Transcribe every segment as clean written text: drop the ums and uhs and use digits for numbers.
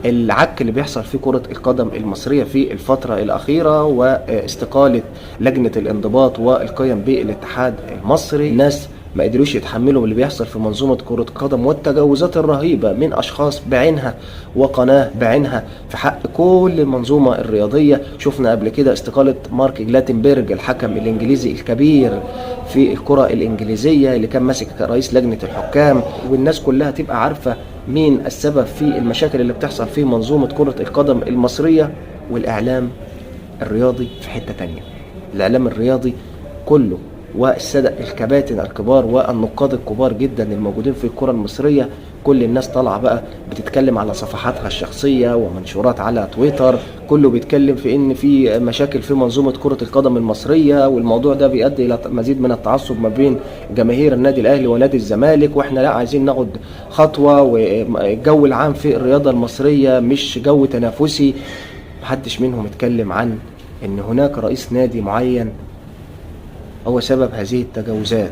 العك اللي بيحصل في كرة القدم المصرية في الفترة الأخيرة، واستقالة لجنة الانضباط والقيم بالاتحاد المصري. الناس ما قدروش يتحملوا اللي بيحصل في منظومة كرة القدم والتجاوزات الرهيبة من أشخاص بعينها وقناة بعينها في حق كل المنظومة الرياضية. شفنا قبل كده استقالة مارك جلاتنبرج الحكم الإنجليزي الكبير في الكرة الإنجليزية اللي كان ماسك رئيس لجنة الحكام، والناس كلها تبقى عارفة مين السبب في المشاكل اللي بتحصل في منظومة كرة القدم المصرية. والإعلام الرياضي في حتة تانية، الإعلام الرياضي كله والسادة الكباتن الكبار والنقاد الكبار جدا الموجودين في الكرة المصرية، كل الناس طالعة بقى بتتكلم على صفحاتها الشخصية ومنشورات على تويتر، كله بيتكلم في ان في مشاكل في منظومة كرة القدم المصرية، والموضوع ده بيؤدي الى مزيد من التعصب ما بين جماهير النادي الاهلي ونادي الزمالك، واحنا لا عايزين ناخد خطوة، والجو العام في الرياضة المصرية مش جو تنافسي. محدش منهم اتكلم عن ان هناك رئيس نادي معين هو سبب هذه التجاوزات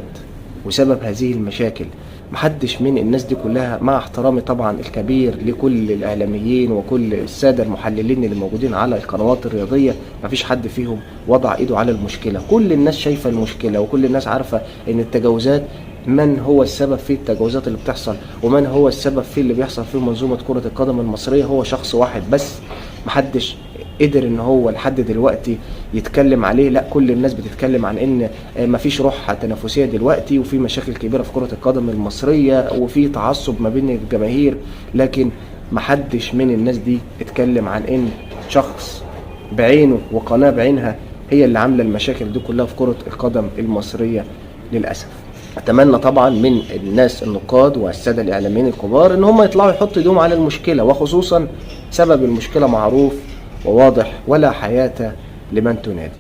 وسبب هذه المشاكل. محدش من الناس دي كلها، مع احترامي طبعا الكبير لكل الاعلاميين وكل السادة المحللين اللي موجودين على القنوات الرياضية، مفيش حد فيهم وضع ايده على المشكلة. كل الناس شايفة المشكلة وكل الناس عارفة ان التجاوزات، من هو السبب في التجاوزات اللي بتحصل ومن هو السبب في اللي بيحصل في منظومة كرة القدم المصرية، هو شخص واحد بس. محدش قدر ان هو لحد دلوقتي يتكلم عليه. لا، كل الناس بتتكلم عن ان مفيش روح تنافسية دلوقتي، وفي مشاكل كبيرة في كرة القدم المصرية، وفي تعصب ما بين الجماهير، لكن محدش من الناس دي اتكلم عن ان شخص بعينه وقناة بعينها هي اللي عاملة المشاكل دي كلها في كرة القدم المصرية للأسف. اتمنى طبعا من الناس النقاد والساده الاعلاميين الكبار ان هم يطلعوا يحطوا ايدهم على المشكله، وخصوصا سبب المشكله معروف وواضح، ولا حياه لمن تنادي.